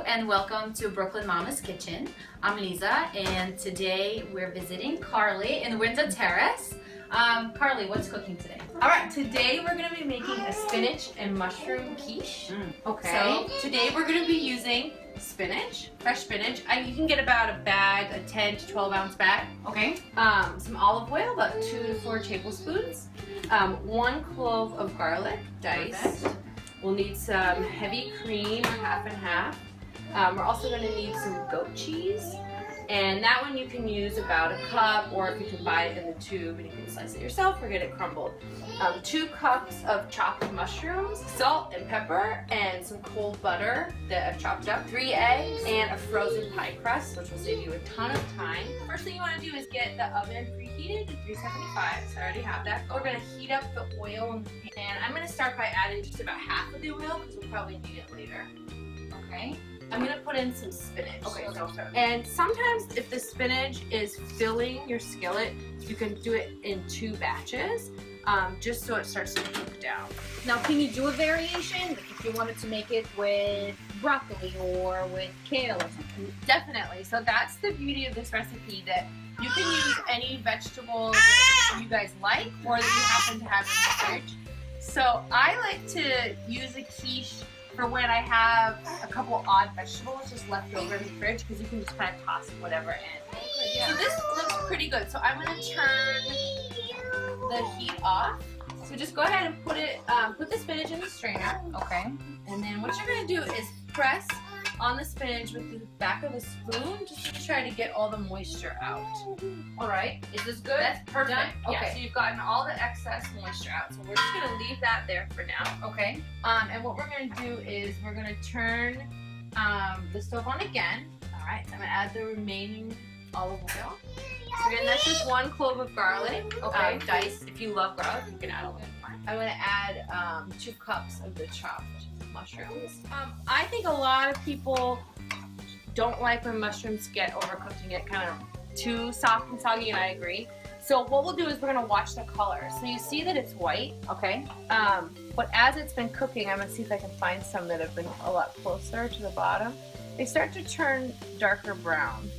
and welcome to Brooklyn Mama's Kitchen. I'm Liza and today we're visiting Carli in Windsor Terrace. Carli, what's cooking today? Alright, today we're going to be making a spinach and mushroom quiche. Okay. So today we're going to be using spinach, fresh spinach. You can get about a bag, a 10 to 12 ounce bag. Okay. Some olive oil, about 2 to 4 tablespoons. 1 clove of garlic diced. Perfect. We'll need some heavy cream, or half and half. We're also going to need some goat cheese. And that one you can use about a cup, or if you can buy it in the tube and you can slice it yourself or get it crumbled. 2 cups of chopped mushrooms, salt and pepper, and some cold butter that I've chopped up, 3 eggs, and a frozen pie crust, which will save you a ton of time. First thing you want to do is get the oven preheated to 375, so I already have that. We're going to heat up the oil in the pan, and I'm going to start by adding just about half of the oil because we'll probably need it later. Okay. I'm going to put in some spinach. Okay. And sometimes if the spinach is filling your skillet, you can do it in 2 batches, just so it starts to cook down. Now, can you do a variation? Like if you wanted to make it with broccoli or with kale or something? Definitely. So that's the beauty of this recipe, that you can use any vegetables that you guys like or that you happen to have in the fridge. So I like to use a quiche for when I have a couple odd vegetables just left over in the fridge, because you can just kind of toss whatever in. Yeah. So this looks pretty good. So I'm going to turn the heat off. So just go ahead and put the spinach in the strainer. Okay. And then what you're going to do is press on the spinach with the back of a spoon, just to try to get all the moisture out. All right. Is this good? That's perfect. Done? Yeah, Okay. so you've gotten all the excess moisture out. So we're just going to leave that there for now. Okay. And what we're going to do is we're going to turn the stove on again. All right, so I'm going to add the remaining olive oil. So again, that's just 1 clove of garlic, Okay. diced. If you love garlic, you can add a little more. I'm going to add 2 cups of the chopped mushrooms. I think a lot of people don't like when mushrooms get overcooked and get kind of too soft and soggy, and I agree. So what we'll do is we're going to watch the color. So you see that it's white. Okay. But as it's been cooking, I'm going to see if I can find some that have been a lot closer to the bottom. They start to turn darker brown.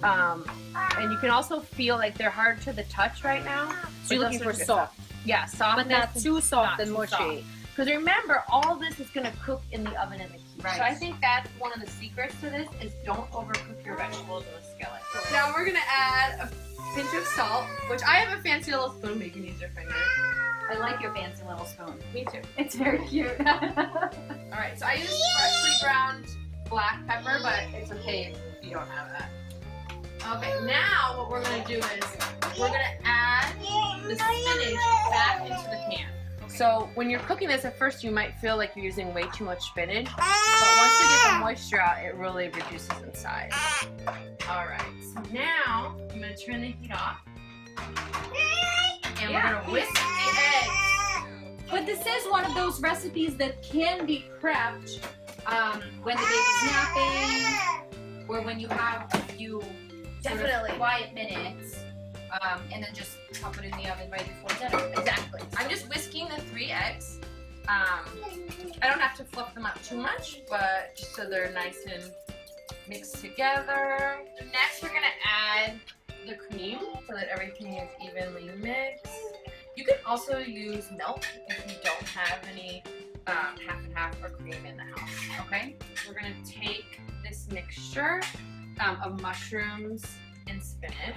And you can also feel like they're hard to the touch right now. So you're looking for soft. Yeah, soft. But not too soft and mushy. Because remember, all of this is going to cook in the oven in the quiche. Right. So I think that's one of the secrets to this, is don't overcook your vegetables in the skillet. Now we're going to add a pinch of salt, which I have a fancy little spoon, but you can use your finger. I like your fancy little spoon. Me too. It's very cute. Alright, so I use freshly ground black pepper, but it's okay if you don't have that. Okay, now what we're going to do is we're going to add the spinach back into the pan. So when you're cooking this, at first you might feel like you're using way too much spinach, but once you get the moisture out, it really reduces in size. Alright, so now I'm going to turn the heat off, and we're going to whisk the eggs. But this is one of those recipes that can be prepped When the baby's napping, or when you have a few Definitely. quiet minutes, and then just pop it in the oven right before dinner. Exactly. I'm just whisking the 3 eggs. I don't have to fluff them out too much, but just so they're nice and mixed together. Next, we're gonna add the cream so that everything is evenly mixed. You can also use milk if you don't have any half and half or cream in the house. Okay. We're gonna take this mixture of mushrooms and spinach.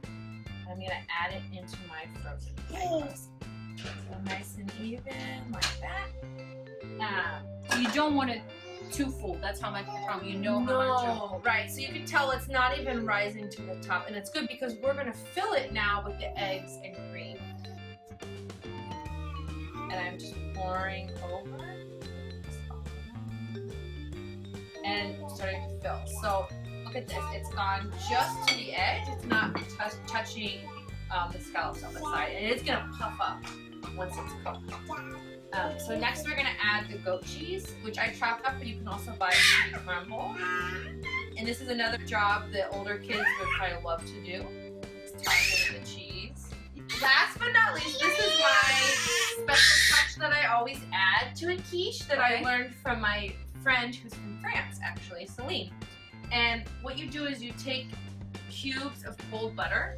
I'm gonna add it into my frozen pie crust. So nice and even, like that. So you don't want it too full. That's how much from you know how much. Right, so you can tell it's not even rising to the top, and it's good because we're gonna fill it now with the eggs and cream. And I'm just pouring over, and starting to fill. So look at this, it's gone just to the edge. It's not touching the scallops on the side, and it's gonna puff up once it's cooked. So next we're gonna add the goat cheese, which I chopped up, but you can also buy it pre-crumbled. And this is another job that older kids would probably love to do. Just toss in the cheese. Last but not least, this is my special touch that I always add to a quiche that I learned from my friend who's from France, actually, Celine. And what you do is you take cubes of cold butter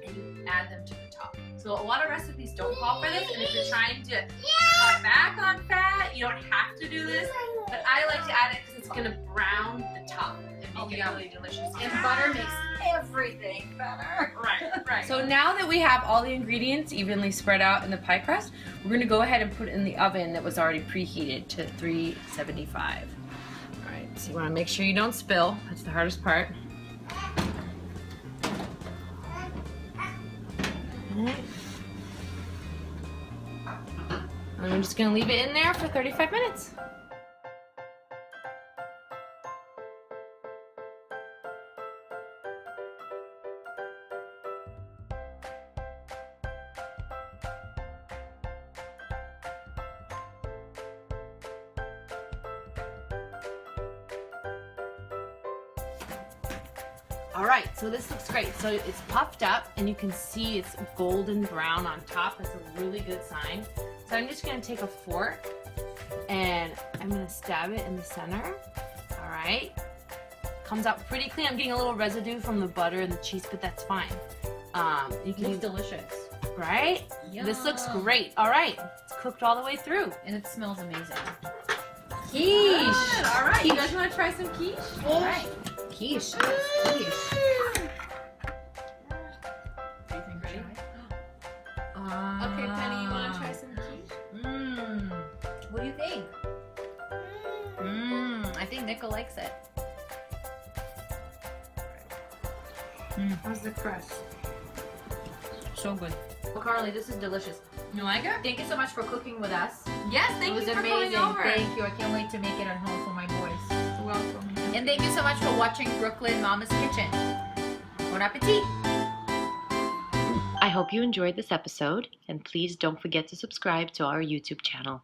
and you add them to the top. So a lot of recipes don't call for this, and if you're trying to cut back on fat, you don't have to do this. But I like to add it because it's gonna brown the top and make it really delicious. And butter makes everything better. Right. So now that we have all the ingredients evenly spread out in the pie crust, we're gonna go ahead and put it in the oven that was already preheated to 375. All right, so you wanna make sure you don't spill. That's the hardest part. And I'm just gonna leave it in there for 35 minutes. All right, so this looks great. So it's puffed up and you can see it's golden brown on top. That's a really good sign. So I'm just gonna take a fork and I'm gonna stab it in the center. All right, comes out pretty clean. I'm getting a little residue from the butter and the cheese, but that's fine. You can It's delicious. Right? Yum. This looks great. All right, it's cooked all the way through. And it smells amazing. Quiche. All right, You guys wanna try some quiche? All right. Quiche. Quiche. Do you think ready? Okay, Penny, you wanna try some quiche? What do you think? I think Nicole likes it. How's the crust? So good. Well, Carli, this is delicious. You like it? Thank you so much for cooking with us. Yes, thank It was you for amazing. coming over. Thank you. I can't wait to make it at home for my boys. You're welcome. And thank you so much for watching Brooklyn Mama's Kitchen. Bon appetit! I hope you enjoyed this episode, and please don't forget to subscribe to our YouTube channel.